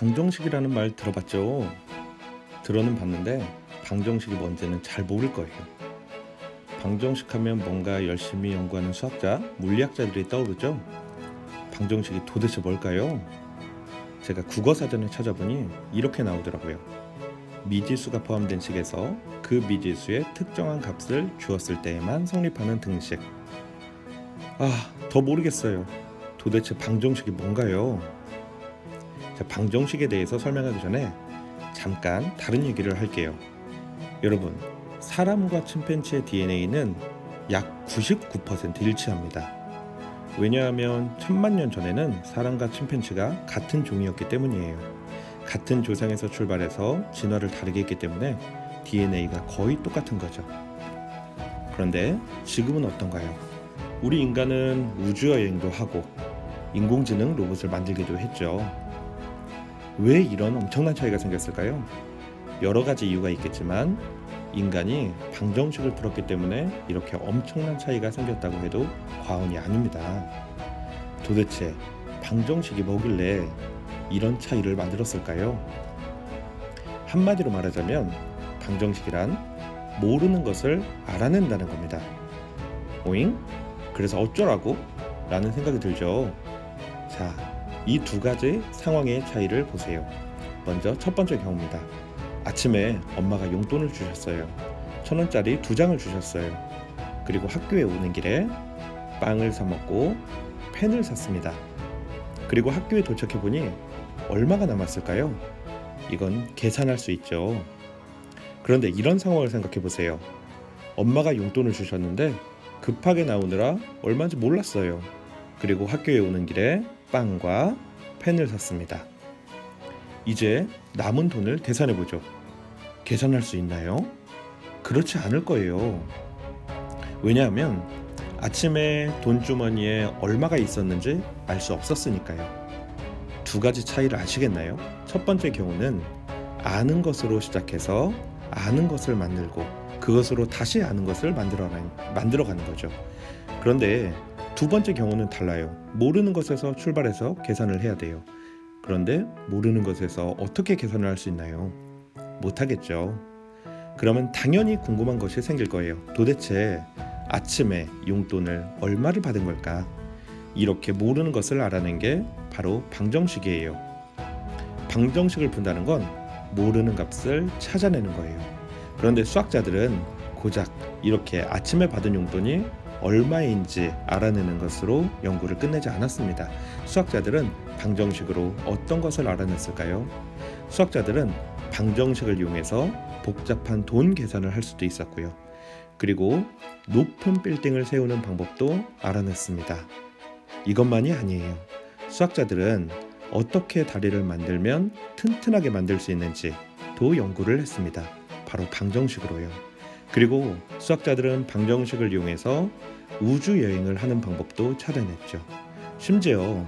방정식이라는 말 들어봤죠? 들어는 봤는데 방정식이 뭔지는 잘 모를 거예요. 방정식 하면 뭔가 열심히 연구하는 수학자, 물리학자들이 떠오르죠? 방정식이 도대체 뭘까요? 제가 국어사전에 찾아보니 이렇게 나오더라고요. 미지수가 포함된 식에서 그 미지수의 특정한 값을 주었을 때에만 성립하는 등식. 더 모르겠어요. 도대체 방정식이 뭔가요? 자, 방정식에 대해서 설명하기 전에 잠깐 다른 얘기를 할게요. 여러분, 사람과 침팬지의 DNA는 약 99% 일치합니다. 왜냐하면 천만 년 전에는 사람과 침팬지가 같은 종이었기 때문이에요. 같은 조상에서 출발해서 진화를 다르게 했기 때문에 DNA가 거의 똑같은 거죠. 그런데 지금은 어떤가요? 우리 인간은 우주 여행도 하고 인공지능 로봇을 만들기도 했죠. 왜 이런 엄청난 차이가 생겼을까요? 여러 가지 이유가 있겠지만 인간이 방정식을 풀었기 때문에 이렇게 엄청난 차이가 생겼다고 해도 과언이 아닙니다. 도대체 방정식이 뭐길래 이런 차이를 만들었을까요? 한마디로 말하자면 방정식이란 모르는 것을 알아낸다는 겁니다. 오잉? 그래서 어쩌라고? 라는 생각이 들죠. 자, 이 두 가지 상황의 차이를 보세요. 먼저 첫 번째 경우입니다. 아침에 엄마가 용돈을 주셨어요. 1,000원짜리 2장을 주셨어요. 그리고 학교에 오는 길에 빵을 사 먹고 펜을 샀습니다. 그리고 학교에 도착해 보니 얼마가 남았을까요? 이건 계산할 수 있죠. 그런데 이런 상황을 생각해 보세요. 엄마가 용돈을 주셨는데 급하게 나오느라 얼마인지 몰랐어요. 그리고 학교에 오는 길에 빵과 펜을 샀습니다. 이제 남은 돈을 계산해 보죠. 계산할 수 있나요? 그렇지 않을 거예요. 왜냐하면 아침에 돈주머니에 얼마가 있었는지 알 수 없었으니까요. 두 가지 차이를 아시겠나요? 첫 번째 경우는 아는 것으로 시작해서 아는 것을 만들고 그것으로 다시 아는 것을 만들어가는 거죠. 그런데 두 번째 경우는 달라요. 모르는 것에서 출발해서 계산을 해야 돼요. 그런데 모르는 것에서 어떻게 계산을 할 수 있나요? 못하겠죠. 그러면 당연히 궁금한 것이 생길 거예요. 도대체 아침에 용돈을 얼마를 받은 걸까? 이렇게 모르는 것을 알아낸 게 바로 방정식이에요. 방정식을 푼다는 건 모르는 값을 찾아내는 거예요. 그런데 수학자들은 고작 이렇게 아침에 받은 용돈이 얼마인지 알아내는 것으로 연구를 끝내지 않았습니다. 수학자들은 방정식으로 어떤 것을 알아냈을까요? 수학자들은 방정식을 이용해서 복잡한 돈 계산을 할 수도 있었고요. 그리고 높은 빌딩을 세우는 방법도 알아냈습니다. 이것만이 아니에요. 수학자들은 어떻게 다리를 만들면 튼튼하게 만들 수 있는지도 연구를 했습니다. 바로 방정식으로요. 그리고 수학자들은 방정식을 이용해서 우주 여행을 하는 방법도 찾아냈죠. 심지어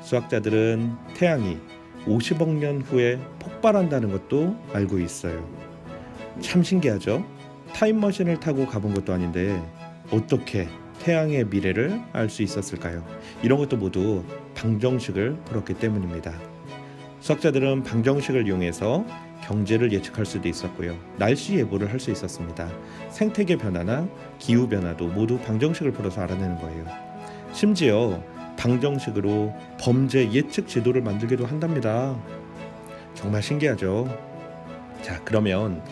수학자들은 태양이 50억 년 후에 폭발한다는 것도 알고 있어요. 참 신기하죠? 타임머신을 타고 가본 것도 아닌데 어떻게 태양의 미래를 알 수 있었을까요? 이런 것도 모두 방정식을 풀었기 때문입니다. 수학자들은 방정식을 이용해서 경제를 예측할 수도 있었고요. 날씨 예보를 할 수 있었습니다. 생태계 변화나 기후 변화도 모두 방정식을 풀어서 알아내는 거예요. 심지어 방정식으로 범죄 예측 지도를 만들기도 한답니다. 정말 신기하죠? 자, 그러면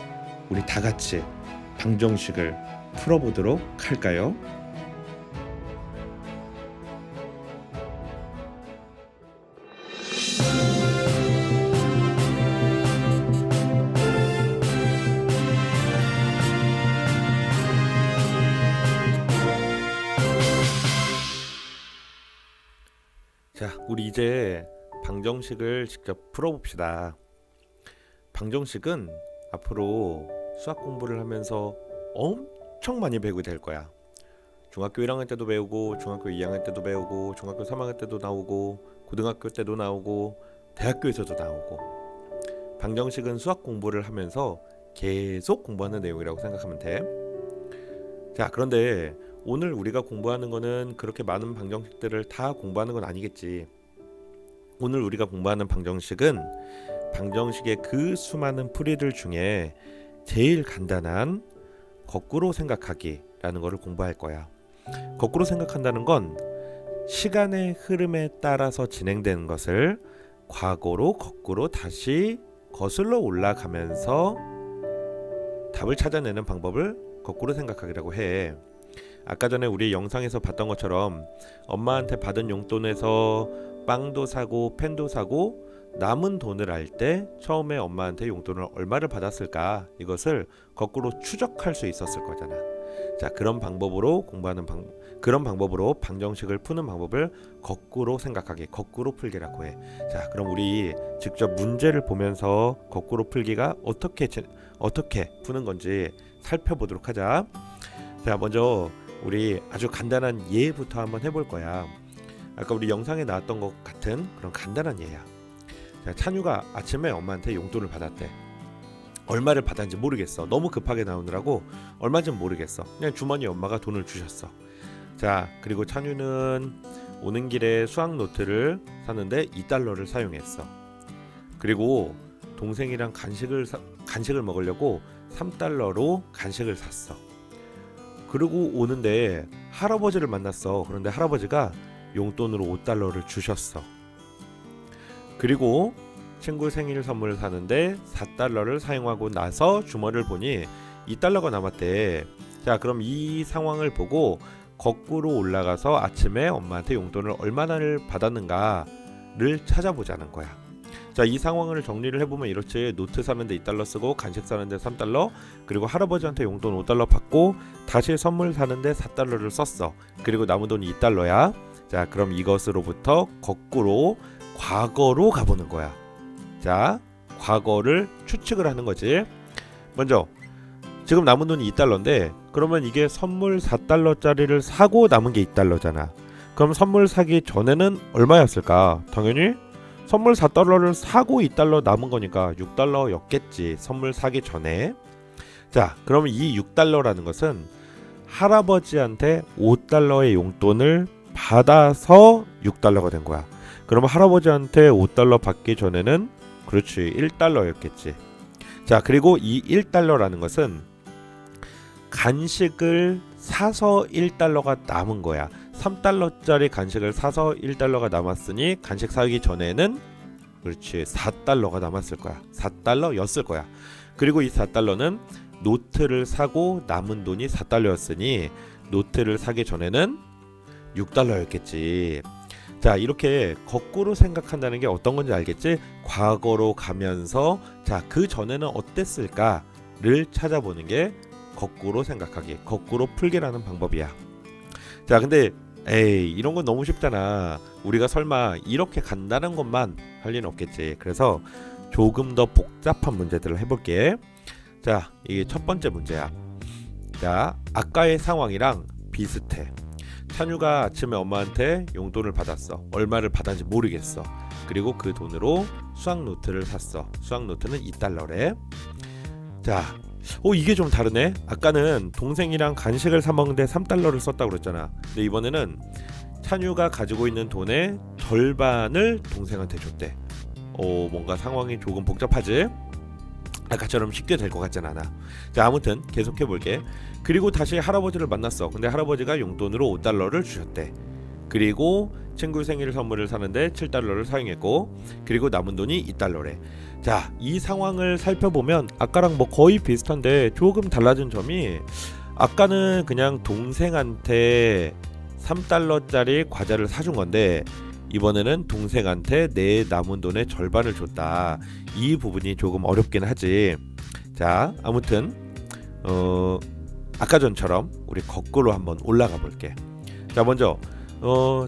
우리 다 같이 방정식을 풀어보도록 할까요? 자, 우리 이제 방정식을 직접 풀어봅시다. 방정식은 앞으로 수학 공부를 하면서 엄청 많이 배우게 될 거야. 중학교 1학년 때도 배우고, 중학교 2학년 때도 배우고, 중학교 3학년 때도 나오고, 고등학교 때도 나오고, 대학교에서도 나오고. 방정식은 수학 공부를 하면서 계속 공부하는 내용이라고 생각하면 돼. 자, 그런데 오늘 우리가 공부하는 거는 그렇게 많은 방정식들을 다 공부하는 건 아니겠지. 오늘 우리가 공부하는 방정식은 방정식의 그 수많은 풀이들 중에 제일 간단한 거꾸로 생각하기라는 것을 공부할 거야. 거꾸로 생각한다는 건 시간의 흐름에 따라서 진행되는 것을 과거로 거꾸로 다시 거슬러 올라가면서 답을 찾아내는 방법을 거꾸로 생각하기라고 해. 아까 전에 우리 영상에서 봤던 것처럼 엄마한테 받은 용돈에서 빵도 사고 펜도 사고 남은 돈을 알 때 처음에 엄마한테 용돈을 얼마를 받았을까, 이것을 거꾸로 추적할 수 있었을 거잖아. 자, 그런 방법으로 그런 방법으로 방정식을 푸는 방법을 거꾸로 생각하기, 거꾸로 풀기라고 해. 자, 그럼 우리 직접 문제를 보면서 거꾸로 풀기가 어떻게 푸는 건지 살펴보도록 하자. 자, 먼저 우리 아주 간단한 예부터 한번 해볼 거야. 아까 우리 영상에 나왔던 것 같은 그런 간단한 예야. 자, 찬유가 아침에 엄마한테 용돈을 받았대. 얼마를 받았는지 모르겠어. 너무 급하게 나오느라고 얼마인지 모르겠어. 그냥 주머니에 엄마가 돈을 주셨어. 자, 그리고 찬유는 오는 길에 수학 노트를 샀는데 2달러를 사용했어. 그리고 동생이랑 간식을 먹으려고 3달러로 간식을 샀어. 그리고 오는데 할아버지를 만났어. 그런데 할아버지가 용돈으로 5달러를 주셨어. 그리고 친구 생일 선물을 사는데 4달러를 사용하고 나서 주머니를 보니 2달러가 남았대. 자, 그럼 이 상황을 보고 거꾸로 올라가서 아침에 엄마한테 용돈을 얼마나를 받았는가를 찾아보자는 거야. 자, 이 상황을 정리를 해보면 이렇지. 노트 사는데 2달러 쓰고 간식 사는데 3달러, 그리고 할아버지한테 용돈 5달러 받고 다시 선물 사는데 4달러를 썼어. 그리고 남은 돈이 2달러야. 자, 그럼 이것으로부터 거꾸로 과거로 가보는 거야. 자, 과거를 추측을 하는 거지. 먼저 지금 남은 돈이 2달러인데 그러면 이게 선물 4달러짜리를 사고 남은 게 2달러잖아. 그럼 선물 사기 전에는 얼마였을까? 당연히 선물 4달러를 사고 2달러 남은 거니까 6달러였겠지. 선물 사기 전에. 자, 그러면 이 6달러라는 것은 할아버지한테 5달러의 용돈을 받아서 6달러가 된 거야. 그러면 할아버지한테 5달러 받기 전에는 그렇지 1달러였겠지. 자, 그리고 이 1달러라는 것은 간식을 사서 1달러가 남은 거야. 3달러짜리 간식을 사서 1달러가 남았으니 간식 사기 전에는 그렇지 4달러가 남았을 거야. 4달러였을 거야. 그리고 이 4달러는 노트를 사고 남은 돈이 4달러였으니 노트를 사기 전에는 6달러였겠지. 자, 이렇게 거꾸로 생각한다는 게 어떤 건지 알겠지? 과거로 가면서 자, 그 전에는 어땠을까를 찾아보는 게 거꾸로 생각하기, 거꾸로 풀기라는 방법이야. 자, 근데 이런 건 너무 쉽잖아. 우리가 설마 이렇게 간단한 것만 할 리는 없겠지. 그래서 조금 더 복잡한 문제들을 해볼게. 자, 이게 첫 번째 문제야. 자, 아까의 상황이랑 비슷해. 찬유가 아침에 엄마한테 용돈을 받았어. 얼마를 받았는지 모르겠어. 그리고 그 돈으로 수학 노트를 샀어. 수학 노트는 2달러래. 자, 이게 좀 다르네. 아까는 동생이랑 간식을 사 먹는데 3달러를 썼다고 그랬잖아. 근데 이번에는 찬유가 가지고 있는 돈의 절반을 동생한테 줬대. 뭔가 상황이 조금 복잡하지? 아까처럼 쉽게 될 것 같진 않아. 자, 아무튼 계속해 볼게. 그리고 다시 할아버지를 만났어. 근데 할아버지가 용돈으로 5달러를 주셨대. 그리고 친구 생일 선물을 사는데 7달러를 사용했고, 그리고 남은 돈이 2달러래. 자, 이 상황을 살펴보면 아까랑 뭐 거의 비슷한데 조금 달라진 점이, 아까는 그냥 동생한테 3달러짜리 과자를 사준 건데 이번에는 동생한테 내 남은 돈의 절반을 줬다. 이 부분이 조금 어렵긴 하지. 자, 아무튼 아까 전처럼 우리 거꾸로 한번 올라가 볼게. 자, 먼저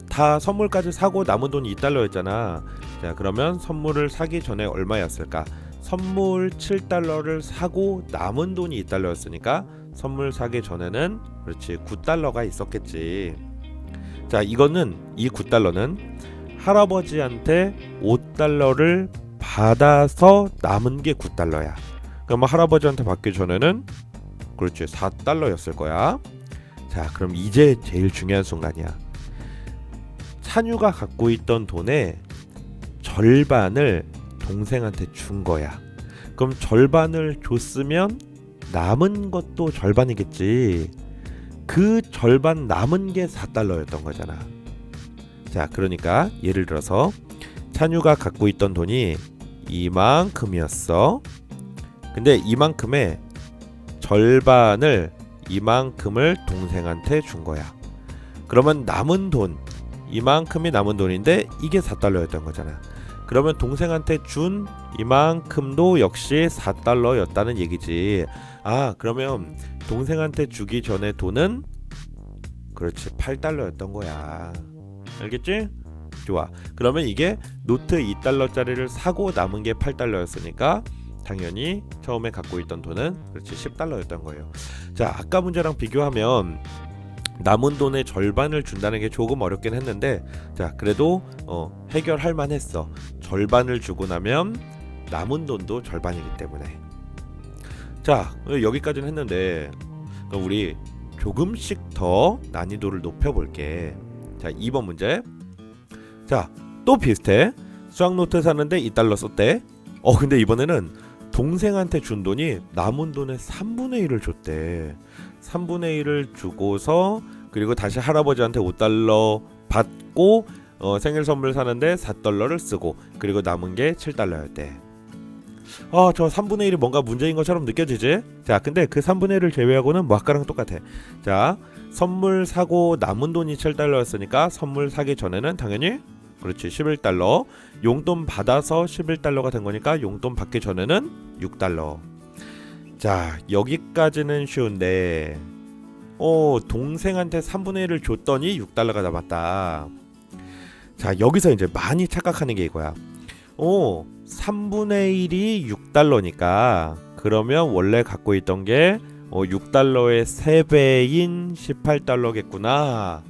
다 선물까지 사고 남은 돈이 2달러였잖아. 자, 그러면 선물을 사기 전에 얼마였을까? 선물 7달러를 사고 남은 돈이 2달러였으니까 선물 사기 전에는 그렇지 9달러가 있었겠지. 자, 이거는 이 9달러는 할아버지한테 5달러를 받아서 남은 게 9달러야. 그러면 할아버지한테 받기 전에는 그렇지 4달러였을 거야. 자, 그럼 이제 제일 중요한 순간이야. 찬유가 갖고 있던 돈의 절반을 동생한테 준 거야. 그럼 절반을 줬으면 남은 것도 절반이겠지. 그 절반 남은 게 4달러였던 거잖아. 자, 그러니까 예를 들어서 찬유가 갖고 있던 돈이 이만큼이었어. 근데 이만큼의 절반을 이만큼을 동생한테 준 거야. 그러면 남은 돈, 이만큼이 남은 돈인데 이게 4달러였던 거잖아. 그러면 동생한테 준 이만큼도 역시 4달러였다는 얘기지. 아, 그러면 동생한테 주기 전에 돈은 그렇지 8달러였던 거야. 알겠지? 좋아. 그러면 이게 노트 2달러짜리를 사고 남은 게 8달러였으니까 당연히 처음에 갖고 있던 돈은 그렇지 10달러였던 거예요. 자, 아까 문제랑 비교하면 남은 돈의 절반을 준다는 게 조금 어렵긴 했는데, 자, 그래도 해결할 만했어. 절반을 주고 나면 남은 돈도 절반이기 때문에. 자, 여기까지는 했는데 그럼 우리 조금씩 더 난이도를 높여볼게. 자, 2번 문제. 자, 또 비슷해. 수학 노트 사는데 2달러 썼대. 근데 이번에는 동생한테 준 돈이 남은 돈의 3분의 1을 줬대. 3분의 1을 주고서 그리고 다시 할아버지한테 5달러 받고 생일 선물 사는데 4달러를 쓰고 그리고 남은 게 7달러였대. 저 3분의 1이 뭔가 문제인 것처럼 느껴지지? 자, 근데 그 3분의 1을 제외하고는 뭐 아까랑 똑같아. 자, 선물 사고 남은 돈이 7달러였으니까 선물 사기 전에는 당연히 그렇지 11달러, 용돈 받아서 11달러가 된 거니까 용돈 받기 전에는 6달러. 자, 여기까지는 쉬운데 동생한테 3분의 1을 줬더니 6달러가 남았다. 자, 여기서 이제 많이 착각하는 게 이거야. 3분의 1이 6달러니까 그러면 원래 갖고 있던 게 6달러의 3배인 18달러겠구나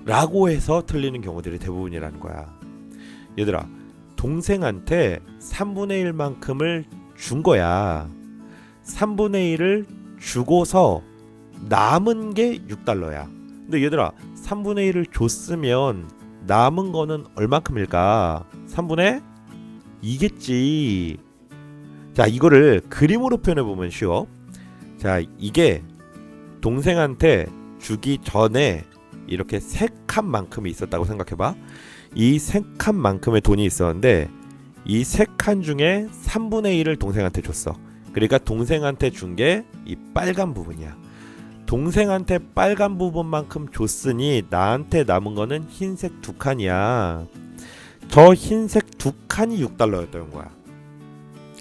라고 해서 틀리는 경우들이 대부분이라는 거야. 얘들아, 동생한테 3분의 1만큼을 준 거야. 3분의 1을 주고서 남은 게 6달러야. 근데 얘들아, 3분의 1을 줬으면 남은 거는 얼마큼일까? 3분의 2겠지. 자, 이거를 그림으로 표현해보면 쉬워. 자, 이게 동생한테 주기 전에 이렇게 3칸만큼이 있었다고 생각해봐. 이 3칸만큼의 돈이 있었는데 이 3칸 중에 3분의 1을 동생한테 줬어. 그러니까 동생한테 준 게 이 빨간 부분이야. 동생한테 빨간 부분만큼 줬으니 나한테 남은 거는 흰색 2칸이야. 저 흰색 2칸이 6달러였던 거야.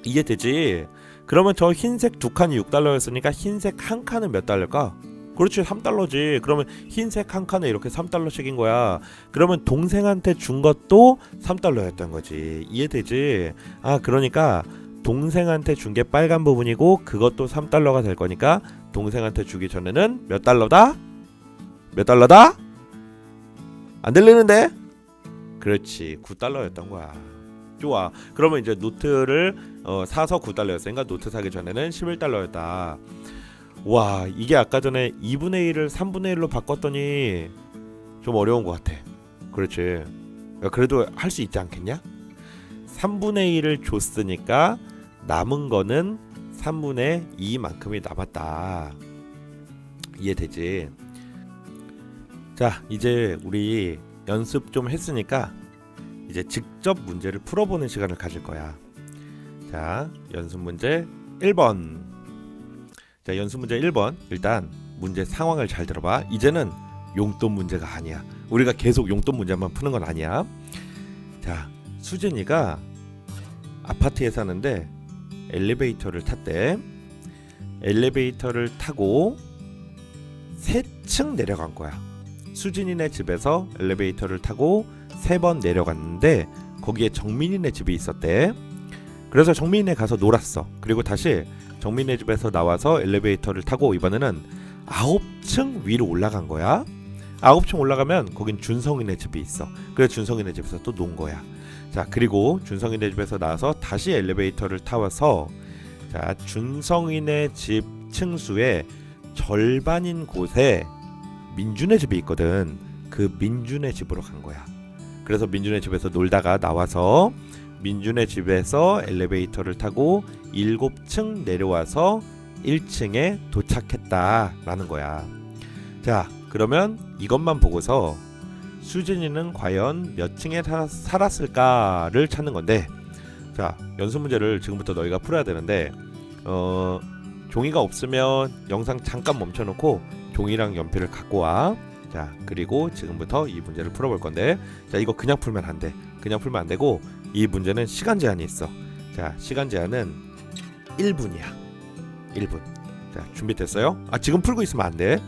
이해되지? 그러면 저 흰색 2칸이 6달러였으니까 흰색 1칸은 몇 달러일까? 그렇지 3달러지. 그러면 흰색 1칸에 이렇게 3달러씩인 거야. 그러면 동생한테 준 것도 3달러였던 거지. 이해되지? 그러니까 동생한테 준 게 빨간 부분이고 그것도 3달러가 될 거니까 동생한테 주기 전에는 몇 달러다? 몇 달러다? 안 들리는데? 그렇지 9달러였던 거야. 좋아. 그러면 이제 노트를 사서 9달러였으니까 노트 사기 전에는 11달러였다. 와, 이게 아까 전에 2분의 1을 3분의 1로 바꿨더니 좀 어려운 것 같아. 그렇지. 그래도 할 수 있지 않겠냐? 3분의 1을 줬으니까 남은 거는 3분의 2만큼이 남았다. 이해되지? 자, 이제 우리 연습 좀 했으니까 이제 직접 문제를 풀어보는 시간을 가질 거야. 자, 연습 문제 1번. 자, 연습 문제 1번. 일단 문제 상황을 잘 들어봐. 이제는 용돈 문제가 아니야. 우리가 계속 용돈 문제만 푸는 건 아니야. 자, 수진이가 아파트에 사는데 엘리베이터를 탔대. 엘리베이터를 타고 3층 내려간 거야. 수진이네 집에서 엘리베이터를 타고 3번 내려갔는데 거기에 정민이네 집이 있었대. 그래서 정민이네 가서 놀았어. 그리고 다시 정민이네 집에서 나와서 엘리베이터를 타고 이번에는 9층 위로 올라간 거야. 9층 올라가면 거긴 준성이네 집이 있어. 그래서 준성이네 집에서 또 논 거야. 자, 그리고 준성이네 집에서 나와서 다시 엘리베이터를 타와서 자, 준성이네 집 층수의 절반인 곳에 민준의 집이 있거든. 그 민준의 집으로 간 거야. 그래서 민준의 집에서 놀다가 나와서 민준의 집에서 엘리베이터를 타고 7층 내려와서 1층에 도착했다라는 거야. 자, 그러면 이것만 보고서 수진이는 과연 몇 층에 살았을까를 찾는 건데, 자, 연습 문제를 지금부터 너희가 풀어야 되는데 종이가 없으면 영상 잠깐 멈춰놓고 종이랑 연필을 갖고 와. 자, 그리고 지금부터 이 문제를 풀어볼 건데, 자, 이거 그냥 풀면 안 돼. 그냥 풀면 안 되고 이 문제는 시간 제한이 있어. 자, 시간 제한은 1분이야. 1분. 자, 준비됐어요? 아, 지금 풀고 있으면 안 돼.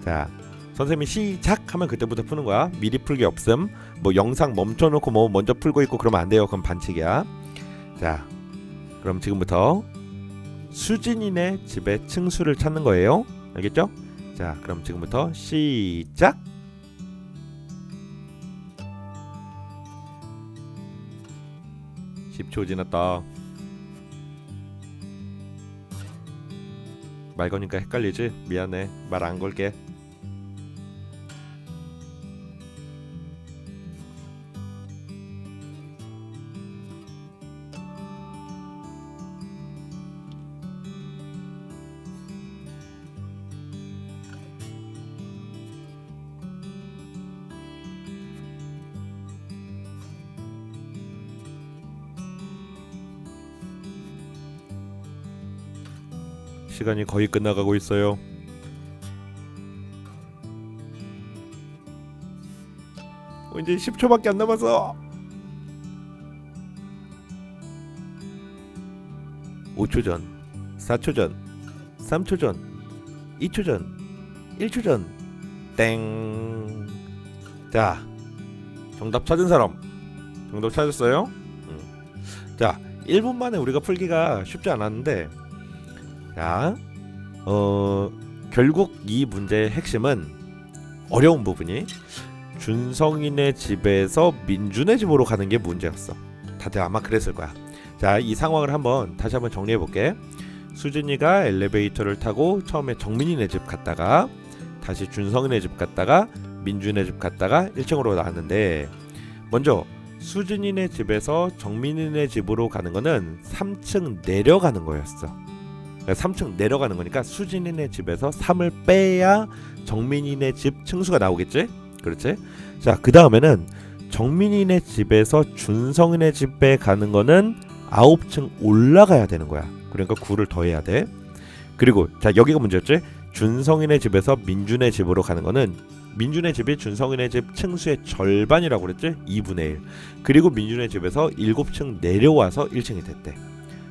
자, 선생님이 시작하면 그때부터 푸는 거야. 미리 풀기 없음. 뭐 영상 멈춰놓고 뭐 먼저 풀고 있고 그러면 안 돼요. 그럼 반칙이야. 자, 그럼 지금부터 수진이네 집의 층수를 찾는 거예요. 알겠죠? 자, 그럼 지금부터 시작. (10초) 지났다. 말 거니까 헷갈리지? 미안해. 말 안 걸게. 시간이 거의 끝나가고 있어요. 이제 10초밖에 안 남았어. 5초 전, 4초 전, 3초 전, 2초 전, 1초 전. 땡. 자, 정답 찾은 사람. 정답 찾았어요? 자, 1분 만에 우리가 풀기가 쉽지 않았는데, 자, 결국 이 문제의 핵심은 어려운 부분이 준성이네 집에서 민준의 집으로 가는 게 문제였어. 다들 아마 그랬을 거야. 자, 이 상황을 다시 한번 정리해 볼게. 수진이가 엘리베이터를 타고 처음에 정민이네 집 갔다가 다시 준성이네 집 갔다가 민준의 집 갔다가 1층으로 나왔는데, 먼저 수진이네 집에서 정민이네 집으로 가는 거는 3층 내려가는 거였어. 3층 내려가는 거니까 수진이네 집에서 3을 빼야 정민이네 집 층수가 나오겠지? 그렇지? 자, 그 다음에는 정민이네 집에서 준성이네 집에 가는 거는 9층 올라가야 되는 거야. 그러니까 9를 더해야 돼. 그리고 자, 여기가 문제였지? 준성이네 집에서 민준의 집으로 가는 거는 민준의 집이 준성이네 집 층수의 절반이라고 그랬지? 2분의 1. 그리고 민준의 집에서 7층 내려와서 1층이 됐대.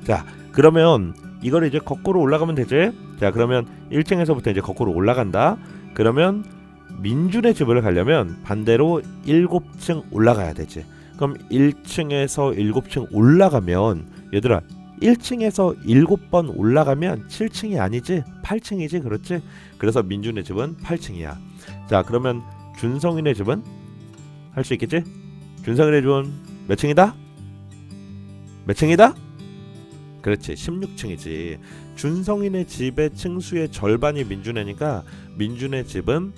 자, 그러면 이걸 이제 거꾸로 올라가면 되지? 자, 그러면 1층에서부터 이제 거꾸로 올라간다. 그러면 민준의 집을 가려면 반대로 7층 올라가야 되지. 그럼 1층에서 7층 올라가면, 얘들아, 1층에서 7번 올라가면 7층이 아니지 8층이지. 그렇지? 그래서 민준의 집은 8층이야. 자, 그러면 준성이네 집은 할 수 있겠지? 준성이네 집은 몇 층이다? 몇 층이다? 그렇지, 16층이지. 준성이네 집의 층수의 절반이 민준애니까 민준의 집은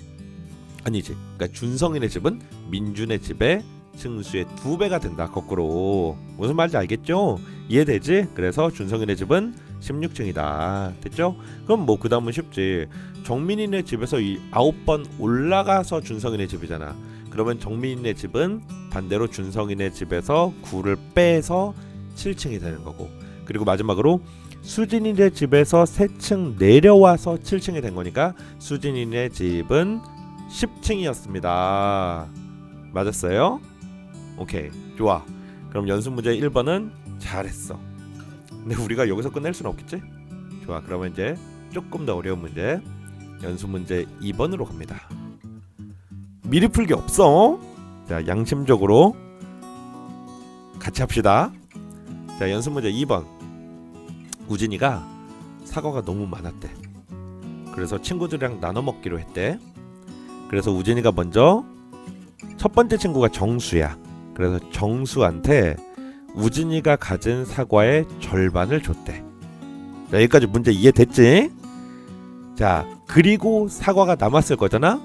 아니지. 그러니까 준성이네 집은 민준의 집의 층수의 2배가 된다. 거꾸로. 무슨 말인지 알겠죠? 이해되지? 그래서 준성이네 집은 16층이다. 됐죠? 그럼 뭐 그 다음은 쉽지. 정민이네 집에서 9번 올라가서 준성이네 집이잖아. 그러면 정민이네 집은 반대로 준성이네 집에서 9를 빼서 7층이 되는 거고, 그리고 마지막으로 수진이네 집에서 3층 내려와서 7층이 된 거니까 수진이네 집은 10층이었습니다. 맞았어요? 오케이, 좋아. 그럼 연습 문제 1번은 잘했어. 근데 우리가 여기서 끝낼 수는 없겠지? 좋아, 그러면 이제 조금 더 어려운 문제, 연습 문제 2번으로 갑니다. 미리 풀기 없어. 자, 양심적으로 같이 합시다. 자, 연습 문제 2번. 우진이가 사과가 너무 많았대. 그래서 친구들이랑 나눠 먹기로 했대. 그래서 우진이가 먼저, 첫 번째 친구가 정수야. 그래서 정수한테 우진이가 가진 사과의 절반을 줬대. 자, 여기까지 문제 이해됐지? 자, 그리고 사과가 남았을 거잖아.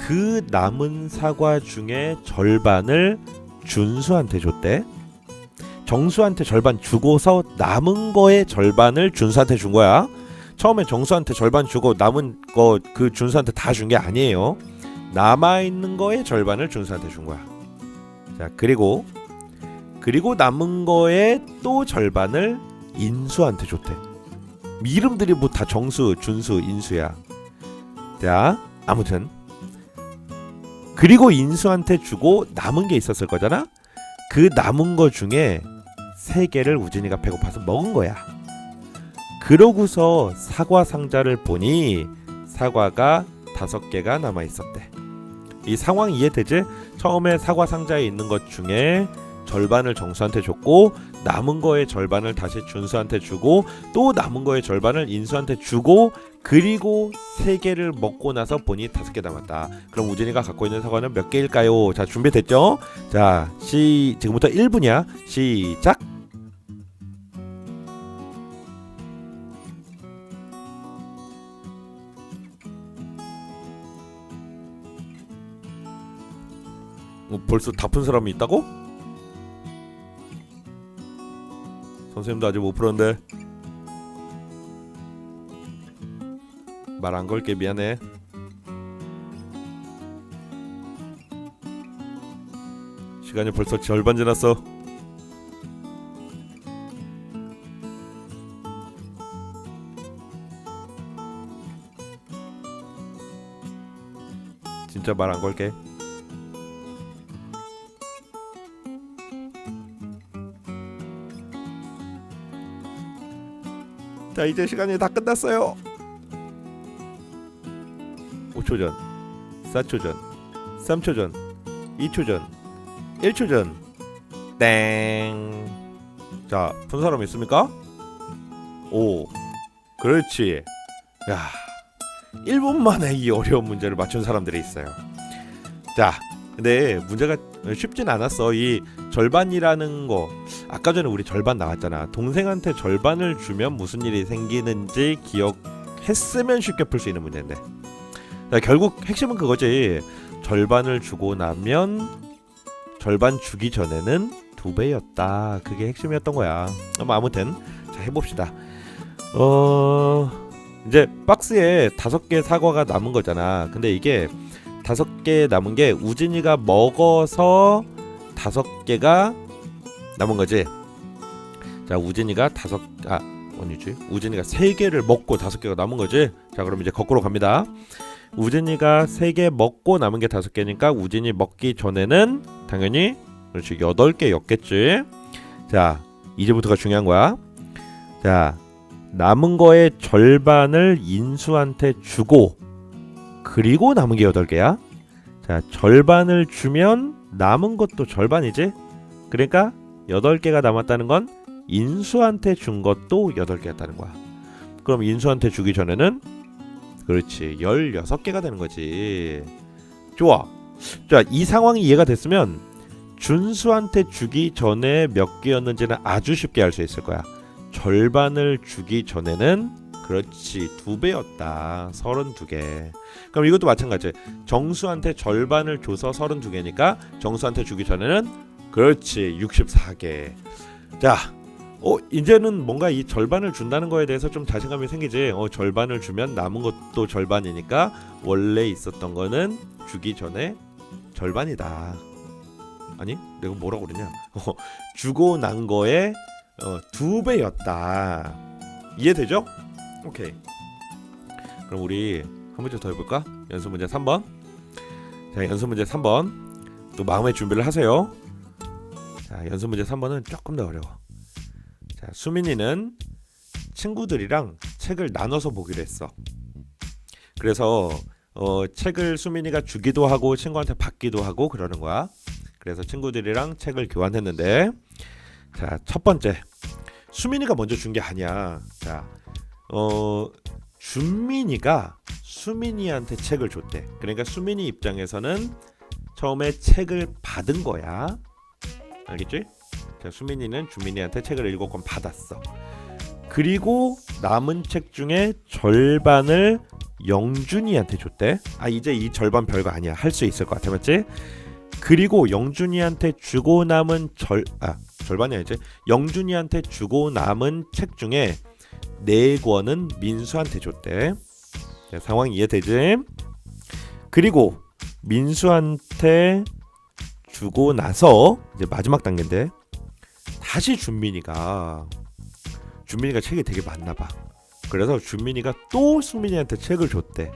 그 남은 사과 중에 절반을 준수한테 줬대. 정수한테 절반 주고서 남은 거의 절반을 준수한테 준 거야. 처음에 정수한테 절반 주고 남은 거 그 준수한테 다 준 게 아니에요. 남아 있는 거의 절반을 준수한테 준 거야. 자, 그리고 남은 거의 또 절반을 인수한테 줬대. 이름들이 뭐 다 정수, 준수, 인수야. 자, 아무튼 그리고 인수한테 주고 남은 게 있었을 거잖아. 그 남은 거 중에 3개를 우진이가 배고파서 먹은 거야. 그러고서 사과 상자를 보니 사과가 5개가 남아 있었대. 이 상황 이해되지? 처음에 사과 상자에 있는 것 중에 절반을 정수한테 줬고 남은 거의 절반을 다시 준수한테 주고 또 남은 거의 절반을 인수한테 주고 그리고 3개를 먹고 나서 보니 5개 남았다. 그럼 우진이가 갖고 있는 사과는 몇 개일까요? 자, 준비됐죠? 자, 지금부터 1분이야. 시작. 벌써 다 푼 사람이 있다고? 선생님도 아직 못 풀었는데 말 안 걸게 미안해. 시간이 벌써 절반 지났어. 진짜 말 안 걸게. 자, 이제 시간이 다 끝났어요. 5초 전, 4초 전, 3초 전, 2초 전, 1초 전. 땡. 자, 푼 사람 있습니까? 오, 그렇지. 야, 1분 만에 이 어려운 문제를 맞춘 사람들이 있어요. 자, 근데 문제가 쉽진 않았어. 이 절반이라는 거 아까 전에 우리 절반 나왔잖아. 동생한테 절반을 주면 무슨 일이 생기는지 기억했으면 쉽게 풀 수 있는 문제인데, 자, 결국 핵심은 그거지. 절반을 주고 나면 절반 주기 전에는 2배였다. 그게 핵심이었던 거야. 아무튼 자, 해봅시다. 이제 박스에 5개 사과가 남은 거잖아. 근데 이게 5개 남은 게 우진이가 먹어서 5개가 남은 거지. 자, 우진이가 3개를 먹고 5개가 남은 거지. 자, 그럼 이제 거꾸로 갑니다. 우진이가 3개 먹고 남은 게 5개니까 우진이 먹기 전에는 당연히 그렇지 8개였겠지. 자, 이제부터가 중요한 거야. 자, 남은 거의 절반을 인수한테 주고 그리고 남은 게 8개야. 자, 절반을 주면 남은 것도 절반이지. 그러니까 8개가 남았다는 건 인수한테 준 것도 8개였다는 거야. 그럼 인수한테 주기 전에는 그렇지 16개가 되는 거지. 좋아. 자, 이 상황이 이해가 됐으면 준수한테 주기 전에 몇 개였는지는 아주 쉽게 알 수 있을 거야. 절반을 주기 전에는 그렇지 2배였다. 32개. 그럼 이것도 마찬가지. 정수한테 절반을 줘서 32개니까 정수한테 주기 전에는 그렇지 64개. 자, 이제는 뭔가 이 절반을 준다는 거에 대해서 좀 자신감이 생기지. 절반을 주면 남은 것도 절반이니까 원래 있었던 거는 주기 전에 절반이다. 아니, 내가 뭐라고 그러냐? 주고 난 거에 2배였다. 이해되죠? 오케이. 그럼 우리 한 문제 더 해볼까? 연습 문제 3번. 자, 연습 문제 3번. 또 마음의 준비를 하세요. 자, 연습 문제 3번은 조금 더 어려워. 자, 수민이는 친구들이랑 책을 나눠서 보기로 했어. 그래서 책을 수민이가 주기도 하고 친구한테 받기도 하고 그러는 거야. 그래서 친구들이랑 책을 교환했는데, 자, 첫 번째, 수민이가 먼저 준 게 아니야. 자, 준민이가 수민이한테 책을 줬대. 그러니까 수민이 입장에서는 처음에 책을 받은 거야. 알겠지? 자, 수민이는 준민이한테 책을 7권 받았어. 그리고 남은 책 중에 절반을 영준이한테 줬대. 이제 이 절반 별거 아니야. 할 수 있을 것 같아. 맞지? 그리고 영준이한테 주고 남은 절반이 아니지. 영준이한테 주고 남은 책 중에 4권은 민수한테 줬대. 자, 상황 이해되지? 그리고 민수한테 주고 나서 이제 마지막 단계인데 다시 준민이가 책이 되게 많나 봐. 그래서 준민이가 또 수민이한테 책을 줬대.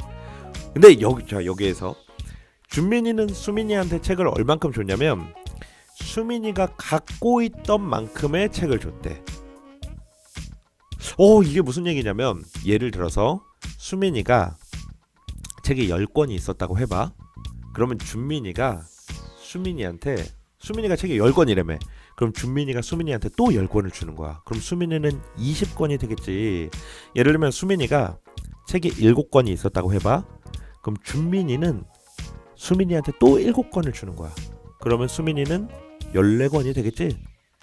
근데 여기에서 준민이는 수민이한테 책을 얼만큼 줬냐면 수민이가 갖고 있던 만큼의 책을 줬대. 이게 무슨 얘기냐면 예를 들어서 수민이가 책이 10권이 있었다고 해봐. 그러면 수민이가 책이 10권이라며. 그럼 준민이가 수민이한테 또 10권을 주는 거야. 그럼 수민이는 20권이 되겠지. 예를 들면 수민이가 책이 7권이 있었다고 해봐. 그럼 준민이는 수민이한테 또 7권을 주는 거야. 그러면 수민이는 14권이 되겠지.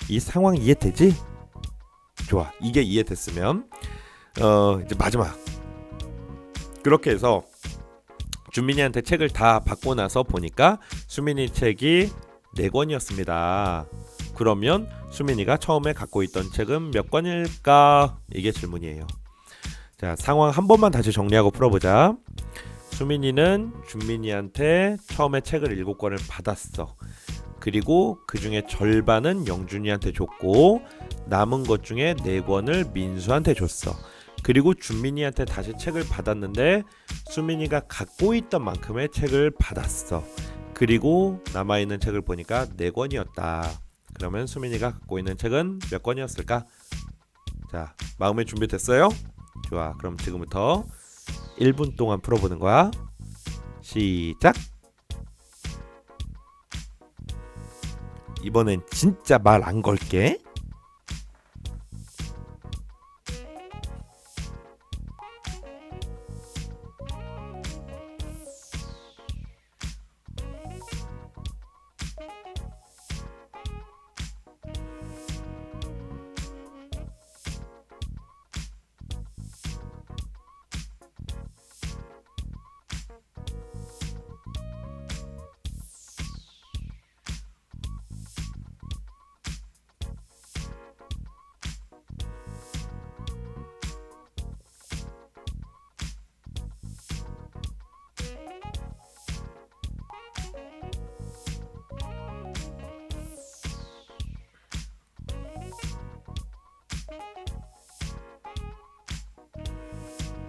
이 상황 이해되지? 좋아. 이게 이해됐으면 이제 마지막. 그렇게 해서 준민이한테 책을 다 받고 나서 보니까 수민이 책이 4권이었습니다. 그러면 수민이가 처음에 갖고 있던 책은 몇 권일까? 이게 질문이에요. 자, 상황 한 번만 다시 정리하고 풀어보자. 수민이는 준민이한테 처음에 책을 7권을 받았어. 그리고 그 중에 절반은 영준이한테 줬고 남은 것 중에 4권을 민수한테 줬어. 그리고 준민이한테 다시 책을 받았는데 수민이가 갖고 있던 만큼의 책을 받았어. 그리고 남아있는 책을 보니까 4권이었다. 그러면 수민이가 갖고 있는 책은 몇 권이었을까? 자, 마음의 준비 됐어요? 좋아. 그럼 지금부터 1분 동안 풀어보는 거야. 시작! 이번엔 진짜 말 안 걸게.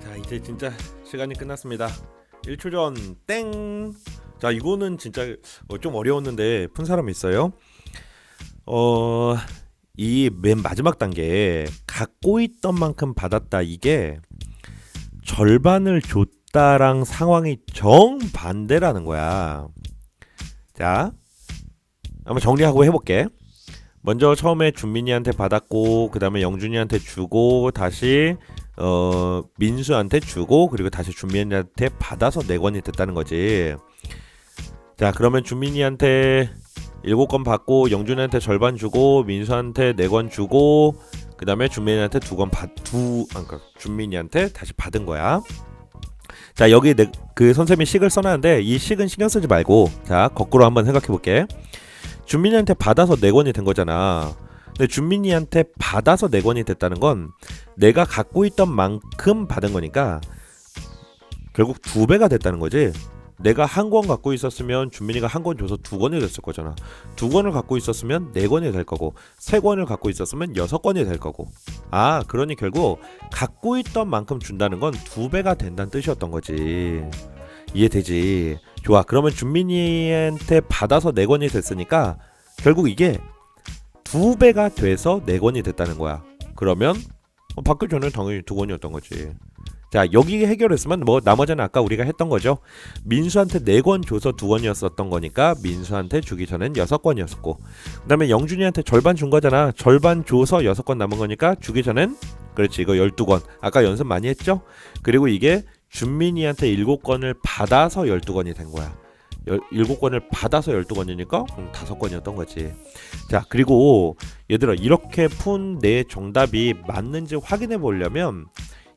자, 이제 진짜 시간이 끝났습니다. 1초 전 땡. 자, 이거는 진짜 좀 어려웠는데 푼 사람 있어요? 이 맨 마지막 단계 갖고 있던 만큼 받았다. 이게 절반을 줬다랑 상황이 정반대라는 거야. 자, 한번 정리하고 해볼게. 먼저 처음에 준민이한테 받았고 그 다음에 영준이한테 주고 다시 민수한테 주고 그리고 다시 준민이한테 받아서 4권이 됐다는 거지. 자, 그러면 준민이한테 7권 받고 영준이한테 절반 주고 민수한테 4권 주고 그 다음에 준민이한테 2권 그러니까 준민이한테 다시 받은 거야. 자, 여기 그 선생님이 식을 써놨는데 이 식은 신경 쓰지 말고 자, 거꾸로 한번 생각해 볼게. 준민이한테 받아서 4권이 된 거잖아. 근데 준민이한테 받아서 4권이 됐다는 건 내가 갖고 있던 만큼 받은 거니까 결국 2배가 됐다는 거지. 내가 1권 갖고 있었으면 준민이가 1권 줘서 2권이 됐을 거잖아. 2권을 갖고 있었으면 4권이 될 거고 3권을 갖고 있었으면 6권이 될 거고. 그러니 결국 갖고 있던 만큼 준다는 건 2배가 된다는 뜻이었던 거지. 이해되지? 좋아. 그러면 준민이한테 받아서 4권이 됐으니까 결국 이게 2배가 돼서 4권이 됐다는 거야. 그러면 받기 전에 당연히 2권이었던 거지. 자, 여기 해결했으면 나머지는 아까 우리가 했던 거죠. 민수한테 4권 줘서 2권이었었던 거니까 민수한테 주기 전엔 6권이었었고 그 다음에 영준이한테 절반 준 거잖아. 절반 줘서 6권 남은 거니까 주기 전엔 그렇지, 이거 12권. 아까 연습 많이 했죠? 그리고 이게 준민이한테 7권을 받아서 12권이 된 거야. 7권을 받아서 12권이니까 5권이었던 거지. 자, 그리고 얘들아, 이렇게 푼 내 정답이 맞는지 확인해 보려면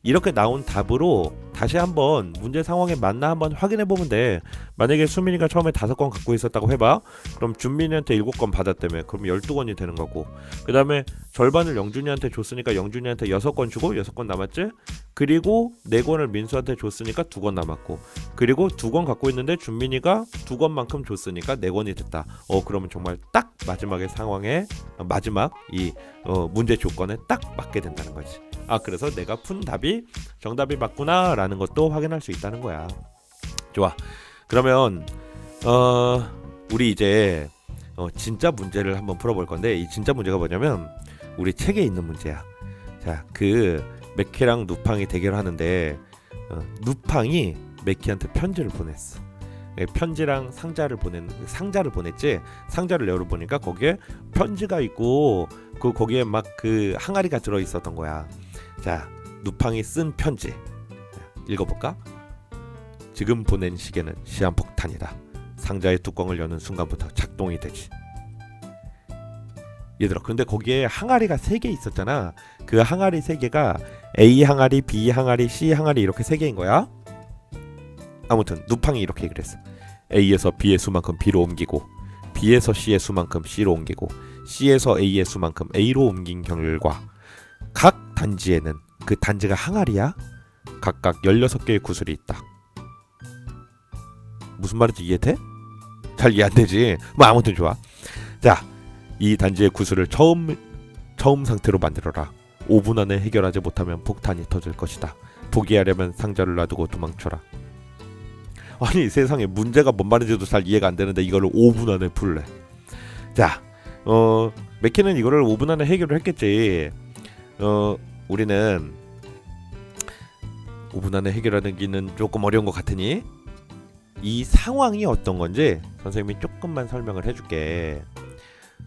이렇게 나온 답으로 다시 한번 문제 상황에 맞나 한번 확인해 보면 돼. 만약에 수민이가 처음에 5권 갖고 있었다고 해봐. 그럼 준민이한테 7권 받았다며. 그럼 12권이 되는 거고. 그 다음에 절반을 영준이한테 줬으니까 영준이한테 6권 주고 6권 남았지? 그리고 4권을 민수한테 줬으니까 2권 남았고. 그리고 2권 갖고 있는데 준민이가 2권만큼 줬으니까 4권이 됐다. 그러면 정말 딱 마지막의 상황에 마지막 이 문제 조건에 딱 맞게 된다는 거지. 그래서 내가 푼 답이 정답이 맞구나 라는 것도 확인할 수 있다는 거야. 좋아. 그러면 우리 이제 진짜 문제를 한번 풀어볼 건데, 이 진짜 문제가 뭐냐면 우리 책에 있는 문제야. 자, 그 맥키랑 누팡이 대결하는데 누팡이 맥키한테 편지를 보냈어. 편지랑 상자를 보냈지. 상자를 열어보니까 거기에 편지가 있고 거기에 막 그 항아리가 들어 있었던 거야. 자, 누팡이 쓴 편지 읽어볼까? 지금 보낸 시계는 시한폭탄이다. 상자의 뚜껑을 여는 순간부터 작동이 되지. 얘들아, 근데 거기에 항아리가 3개 있었잖아. 그 항아리 3개가 A 항아리, B 항아리, C 항아리 이렇게 3개인 거야. 아무튼 누팡이 이렇게 그랬어. A에서 B의 수만큼 B로 옮기고, B에서 C의 수만큼 C로 옮기고, C에서 A의 수만큼 A로 옮긴 결과 각 단지에는, 그 단지가 항아리야, 각각 16개의 구슬이 있다. 무슨 말인지 이해돼? 잘 이해 안 되지? 뭐 아무튼 좋아. 자, 이 단지의 구슬을 처음 상태로 만들어라. 5분 안에 해결하지 못하면 폭탄이 터질 것이다. 포기하려면 상자를 놔두고 도망쳐라. 아니, 세상에 문제가 뭔 말인지도 잘 이해가 안 되는데 이거를 5분 안에 풀래. 자, 맥키는 이거를 5분 안에 해결을 했겠지. 우리는 5분 안에 해결하는 기는 조금 어려운 것 같으니 이 상황이 어떤 건지 선생님이 조금만 설명을 해줄게.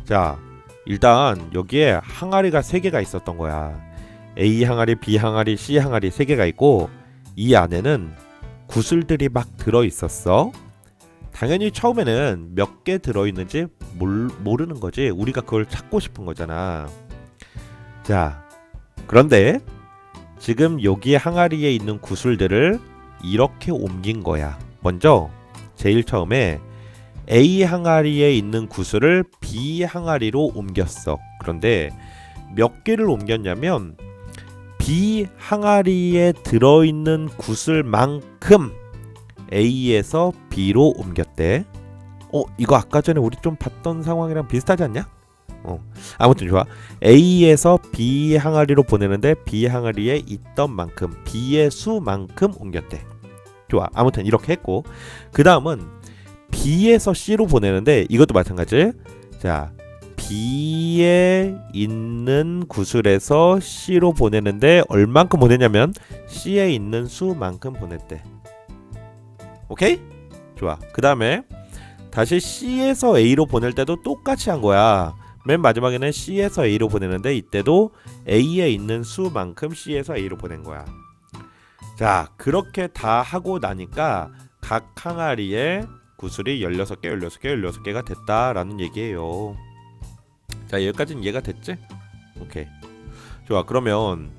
자, 일단 여기에 항아리가 3개가 있었던 거야. A 항아리, B 항아리, C 항아리 3개가 있고, 이 안에는 구슬들이 막 들어있었어. 당연히 처음에는 몇 개 들어있는지 모르는 거지. 우리가 그걸 찾고 싶은 거잖아. 자, 그런데 지금 여기 항아리에 있는 구슬들을 이렇게 옮긴 거야. 먼저 제일 처음에 A 항아리에 있는 구슬을 B 항아리로 옮겼어. 그런데 몇 개를 옮겼냐면 B 항아리에 들어있는 구슬만큼 A에서 B로 옮겼대. 이거 아까 전에 우리 좀 봤던 상황이랑 비슷하지 않냐? 아무튼 좋아. A에서 B 항아리로 보내는데 B 항아리에 있던 만큼, B의 수만큼 옮겼대. 좋아. 아무튼 이렇게 했고, 그 다음은 B에서 C로 보내는데 이것도 마찬가지. 자, B에 있는 구슬에서 C로 보내는데 얼만큼 보냈냐면 C에 있는 수만큼 보냈대. 오케이? 좋아. 그 다음에 다시 C에서 A로 보낼 때도 똑같이 한 거야. 맨 마지막에는 C에서 A로 보내는데 이때도 A에 있는 수만큼 C에서 A로 보낸 거야. 자, 그렇게 다 하고 나니까 각 항아리에 구슬이 16개가 됐다라는 얘기예요. 자, 여기까지는 이해가 됐지? 오케이. 좋아. 그러면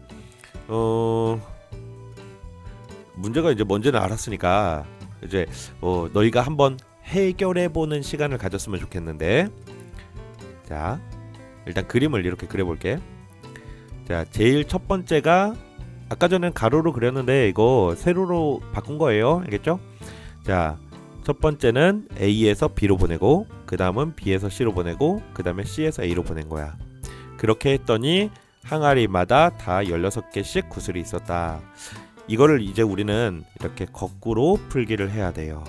문제가 이제 뭔지는 알았으니까 이제 너희가 한번 해결해보는 시간을 가졌으면 좋겠는데, 자, 일단 그림을 이렇게 그려볼게. 자, 제일 첫 번째가 아까 전엔 가로로 그렸는데 이거 세로로 바꾼 거예요. 알겠죠? 자, 첫 번째는 A에서 B로 보내고, 그 다음은 B에서 C로 보내고, 그 다음에 C에서 A로 보낸 거야. 그렇게 했더니 항아리마다 다 16개씩 구슬이 있었다. 이거를 이제 우리는 이렇게 거꾸로 풀기를 해야 돼요.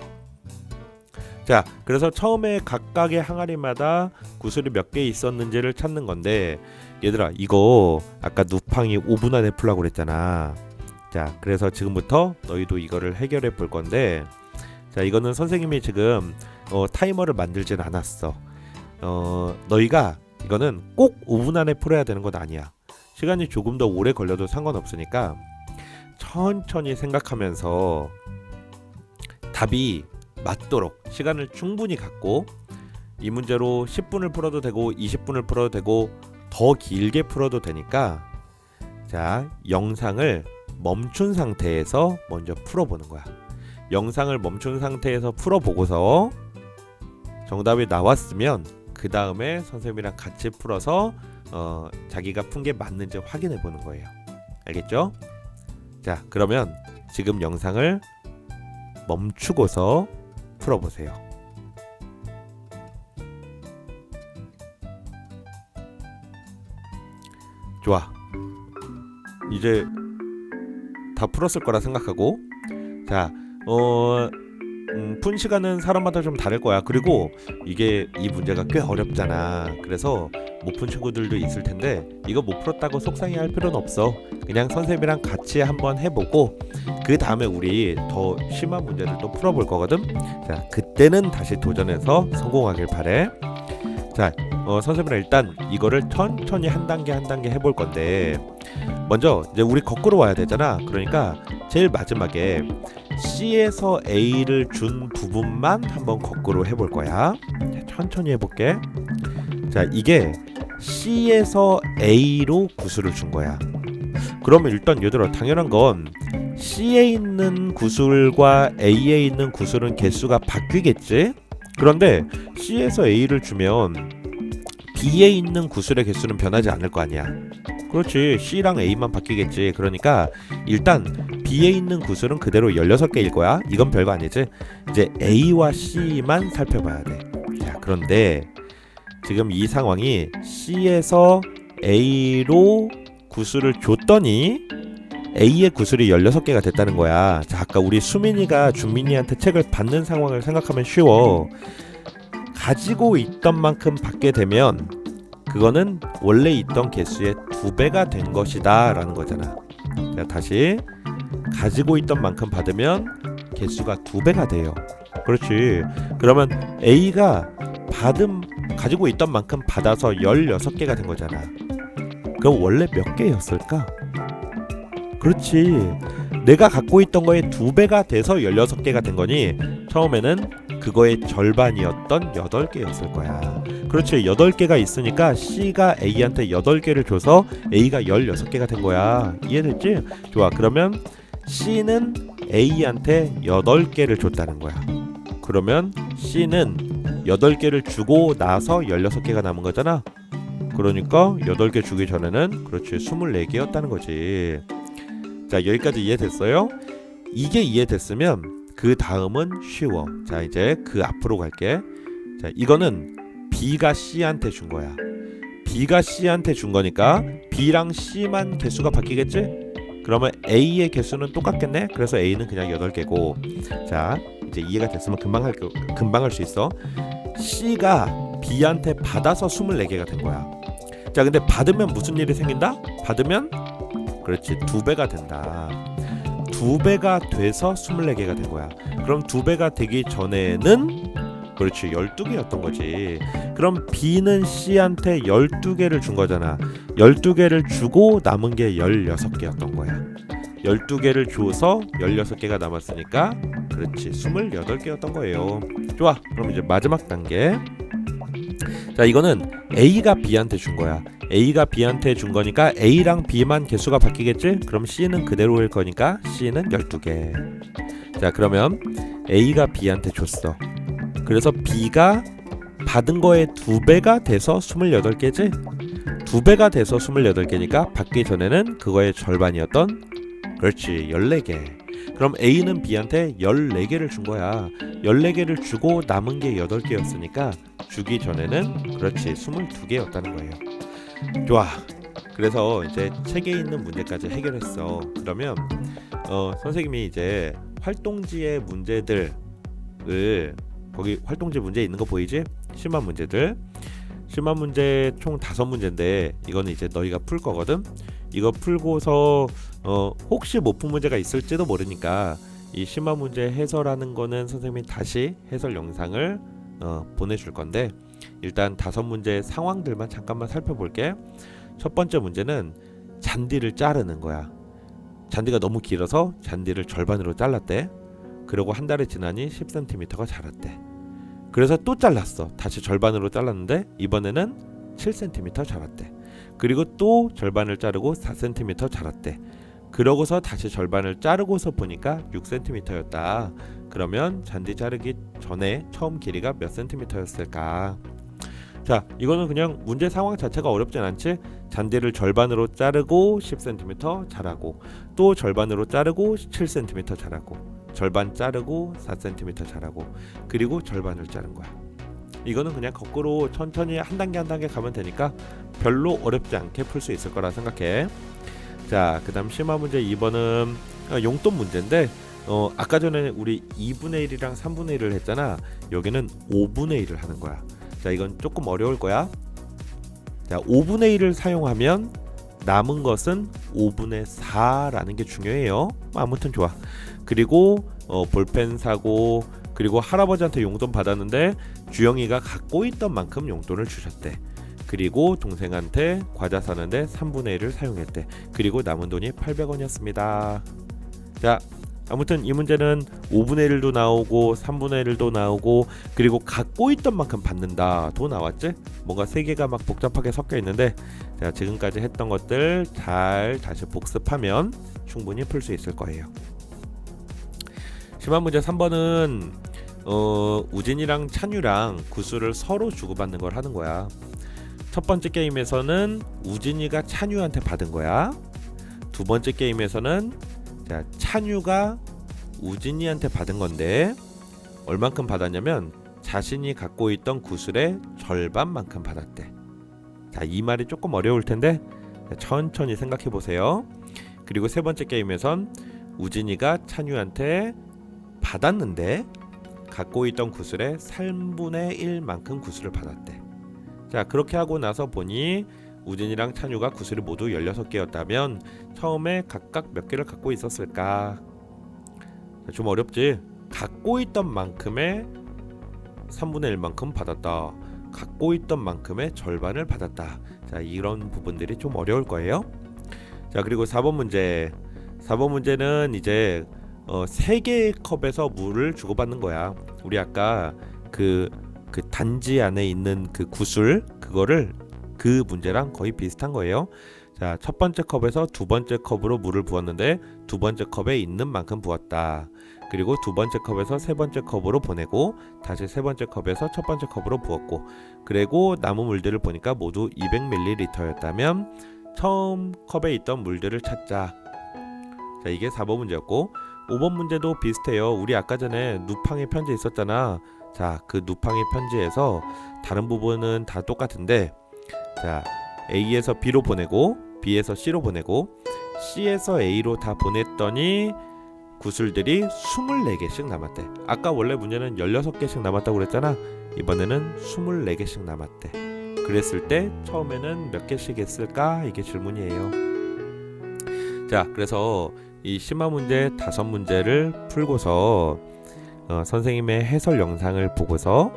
자, 그래서 처음에 각각의 항아리마다 구슬이 몇 개 있었는지를 찾는 건데, 얘들아, 이거 아까 누팡이 5분 안에 풀라고 그랬잖아. 자, 그래서 지금부터 너희도 이거를 해결해 볼 건데, 자, 이거는 선생님이 지금 타이머를 만들진 않았어. 너희가 이거는 꼭 5분 안에 풀어야 되는 건 아니야. 시간이 조금 더 오래 걸려도 상관없으니까 천천히 생각하면서 답이 맞도록 시간을 충분히 갖고 이 문제로 10분을 풀어도 되고 20분을 풀어도 되고 더 길게 풀어도 되니까 자, 영상을 멈춘 상태에서 먼저 풀어보는 거야. 영상을 멈춘 상태에서 풀어보고서 정답이 나왔으면 그 다음에 선생님이랑 같이 풀어서 자기가 푼 게 맞는지 확인해 보는 거예요. 알겠죠? 자, 그러면 지금 영상을 멈추고서 풀어보세요. 좋아. 이제 다 풀었을 거라 생각하고 자, 푼 시간은 사람마다 좀 다를 거야. 그리고 이게 이 문제가 꽤 어렵잖아. 그래서 못 푼 친구들도 있을 텐데 이거 못 풀었다고 속상해 할 필요는 없어. 그냥 선생님이랑 같이 한번 해보고 그 다음에 우리 더 심한 문제를 또 풀어볼 거거든. 자, 그때는 다시 도전해서 성공하길 바래. 자, 선생님이랑 일단 이거를 천천히 한 단계 한 단계 해볼 건데 먼저 이제 우리 거꾸로 와야 되잖아. 그러니까 제일 마지막에 C에서 A를 준 부분만 한번 거꾸로 해볼 거야. 자, 천천히 해볼게. 자, 이게 C에서 A로 구수를 준 거야. 그러면 일단 얘들아 당연한 건 C에 있는 구술과 A에 있는 구술은 개수가 바뀌겠지? 그런데 C에서 A를 주면 B에 있는 구술의 개수는 변하지 않을 거 아니야. 그렇지, C랑 A만 바뀌겠지. 그러니까 일단 B에 있는 구술은 그대로 16개일 거야. 이건 별거 아니지. 이제 A와 C만 살펴봐야 돼. 자, 그런데 지금 이 상황이 C에서 A로 구술을 줬더니 A의 구술이 16개가 됐다는 거야. 자, 아까 우리 수민이가 준민이한테 책을 받는 상황을 생각하면 쉬워. 가지고 있던 만큼 받게 되면 그거는 원래 있던 개수의 2배가 된 것이다 라는 거잖아. 자, 다시 가지고 있던 만큼 받으면 개수가 2배가 돼요. 그렇지. 그러면 A가 가지고 있던 만큼 받아서 16개가 된 거잖아. 그럼 원래 몇 개였을까? 그렇지. 내가 갖고 있던 거에 2배가 돼서 16개가 된 거니 처음에는 그거의 절반이었던 8개였을 거야. 그렇지. 8개가 있으니까 C가 A한테 8개를 줘서 A가 16개가 된 거야. 이해됐지? 좋아. 그러면 C는 A한테 8개를 줬다는 거야. 그러면 C는 8개를 주고 나서 16개가 남은 거잖아. 그러니까 8개 주기 전에는 그렇지 24개였다는 거지. 자, 여기까지 이해됐어요? 이게 이해됐으면 그 다음은 쉬워. 자, 이제 그 앞으로 갈게. 자, 이거는 B가 C한테 준 거야. B가 C한테 준 거니까 B랑 C만 개수가 바뀌겠지? 그러면 A의 개수는 똑같겠네? 그래서 A는 그냥 8개고. 자, 이제 이해가 됐으면 금방 할 수 있어. C가 B한테 받아서 24개가 된 거야. 자, 근데 받으면 무슨 일이 생긴다? 받으면 그렇지 2배가 된다. 2배가 돼서 24개가 된 거야. 그럼 2배가 되기 전에는 그렇지 12개였던 거지. 그럼 B는 C한테 12개를 준 거잖아. 12개를 주고 남은 게 16개였던 거야. 12개를 줘서 16개가 남았으니까 그렇지 28개였던 거예요. 좋아. 그럼 이제 마지막 단계. 자, 이거는 A가 B한테 준 거야. A가 B한테 준 거니까 A랑 B만 개수가 바뀌겠지? 그럼 C는 그대로일 거니까 C는 12개. 자, 그러면 A가 B한테 줬어. 그래서 B가 받은 거에 2배가 돼서 28개지? 2배가 돼서 28개니까 받기 전에는 그거의 절반이었던 그렇지 14개. 그럼 A는 B한테 14개를 준 거야. 14개를 주고 남은 게 8개였으니까 주기 전에는 그렇지 22개였다는 거예요. 좋아. 그래서 이제 책에 있는 문제까지 해결했어. 그러면 선생님이 이제 활동지의 문제들을 거기 활동지 문제 있는 거 보이지? 심한 문제들. 심한 문제 총 5문제인데 이거는 이제 너희가 풀 거거든. 이거 풀고서 혹시 못 푼 문제가 있을지도 모르니까 이 심한 문제 해설하는 거는 선생님이 다시 해설 영상을 보내줄 건데 일단 5문제 상황들만 잠깐만 살펴볼게. 첫 번째 문제는 잔디를 자르는 거야. 잔디가 너무 길어서 잔디를 절반으로 잘랐대. 그러고 한 달이 지나니 10cm가 자랐대. 그래서 또 잘랐어. 다시 절반으로 잘랐는데 이번에는 7cm 자랐대. 그리고 또 절반을 자르고 4cm 자랐대. 그러고서 다시 절반을 자르고서 보니까 6cm였다. 그러면 잔디 자르기 전에 처음 길이가 몇 cm였을까? 자, 이거는 그냥 문제 상황 자체가 어렵진 않지. 잔디를 절반으로 자르고 10cm 자라고, 또 절반으로 자르고 7cm 자라고, 절반 자르고 4cm 자라고, 그리고 절반을 자른 거야. 이거는 그냥 거꾸로 천천히 한 단계 한 단계 가면 되니까 별로 어렵지 않게 풀 수 있을 거라 생각해. 자, 그 다음 심화 문제 2번은 용돈 문제인데 아까 전에 우리 2분의 1이랑 3분의 1을 했잖아. 여기는 5분의 1을 하는 거야. 자, 이건 조금 어려울 거야. 자, 5분의 1을 사용하면 남은 것은 5분의 4라는 게 중요해요. 아무튼 좋아. 그리고 볼펜 사고, 그리고 할아버지한테 용돈 받았는데 주영이가 갖고 있던 만큼 용돈을 주셨대. 그리고 동생한테 과자 사는데 3분의 1을 사용했대. 그리고 남은 돈이 800원이었습니다. 자, 아무튼 이 문제는 5분의 1도 나오고 3분의 1도 나오고, 그리고 갖고 있던 만큼 받는다 도 나왔지? 뭔가 세 개가 막 복잡하게 섞여 있는데, 자, 지금까지 했던 것들 잘 다시 복습하면 충분히 풀 수 있을 거예요. 심화 문제 3번은 우진이랑 찬유랑 구슬을 서로 주고받는 걸 하는 거야. 첫 번째 게임에서는 우진이가 찬유한테 받은 거야. 두 번째 게임에서는 자, 찬유가 우진이한테 받은 건데 얼만큼 받았냐면 자신이 갖고 있던 구슬의 절반만큼 받았대. 자, 이 말이 조금 어려울 텐데 천천히 생각해 보세요. 그리고 세 번째 게임에선 우진이가 찬유한테 받았는데 갖고 있던 구슬의 3분의 1만큼 구슬을 받았대. 자, 그렇게 하고 나서 보니 우진이랑 찬유가 구슬이 모두 16개였다면 처음에 각각 몇 개를 갖고 있었을까? 좀 어렵지? 갖고 있던 만큼의 3분의 1만큼 받았다. 갖고 있던 만큼의 절반을 받았다. 자, 이런 부분들이 좀 어려울 거예요. 자, 그리고 4번 문제. 4번 문제는 이제 3개의 컵에서 물을 주고받는 거야. 우리 아까 그 단지 안에 있는 그 구슬, 그거를 그 문제랑 거의 비슷한 거예요. 자, 첫 번째 컵에서 두 번째 컵으로 물을 부었는데 두 번째 컵에 있는 만큼 부었다. 그리고 두 번째 컵에서 세 번째 컵으로 보내고 다시 세 번째 컵에서 첫 번째 컵으로 부었고, 그리고 남은 물들을 보니까 모두 200ml였다면 처음 컵에 있던 물들을 찾자. 자, 이게 4번 문제였고, 5번 문제도 비슷해요. 우리 아까 전에 누팡의 편지 있었잖아. 자, 그 누팡의 편지에서 다른 부분은 다 똑같은데, 자, A에서 B로 보내고 B에서 C로 보내고 C에서 A로 다 보냈더니 구슬들이 24개씩 남았대. 아까 원래 문제는 16개씩 남았다고 그랬잖아. 이번에는 24개씩 남았대. 그랬을 때 처음에는 몇 개씩 했을까? 이게 질문이에요. 자, 그래서 이 심화 문제 5문제를 풀고서 선생님의 해설 영상을 보고서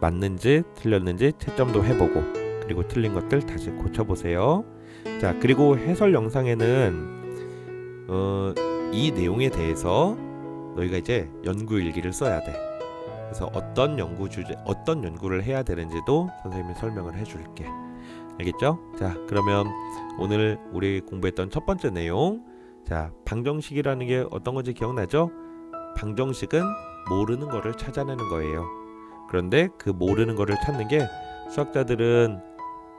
맞는지 틀렸는지 채점도 해보고, 그리고 틀린 것들 다시 고쳐보세요. 자, 그리고 해설 영상에는 이 내용에 대해서 너희가 이제 연구 일기를 써야 돼. 그래서 어떤 연구 주제, 어떤 연구를 해야 되는지도 선생님이 설명을 해줄게. 알겠죠? 자, 그러면 오늘 우리 공부했던 첫 번째 내용, 자, 방정식이라는 게 어떤 건지 기억나죠? 방정식은 모르는 거를 찾아내는 거예요. 그런데 그 모르는 거를 찾는 게 수학자들은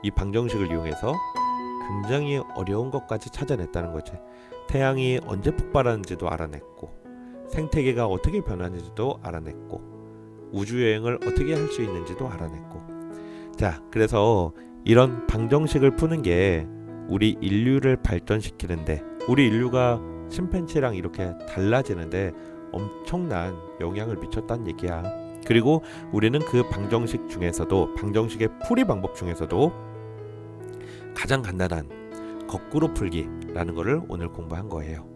이 방정식을 이용해서 굉장히 어려운 것까지 찾아냈다는 거지. 태양이 언제 폭발하는지도 알아냈고, 생태계가 어떻게 변하는지도 알아냈고, 우주여행을 어떻게 할 수 있는지도 알아냈고. 자, 그래서 이런 방정식을 푸는 게 우리 인류를 발전시키는데, 우리 인류가 침팬지랑 이렇게 달라지는데 엄청난 영향을 미쳤다는 얘기야. 그리고 우리는 그 방정식 중에서도, 방정식의 풀이 방법 중에서도 가장 간단한 거꾸로 풀기라는 거를 오늘 공부한 거예요.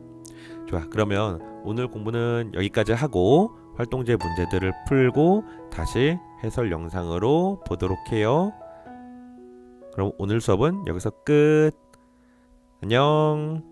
좋아, 그러면 오늘 공부는 여기까지 하고 활동제 문제들을 풀고 다시 해설 영상으로 보도록 해요. 그럼 오늘 수업은 여기서 끝. 안녕.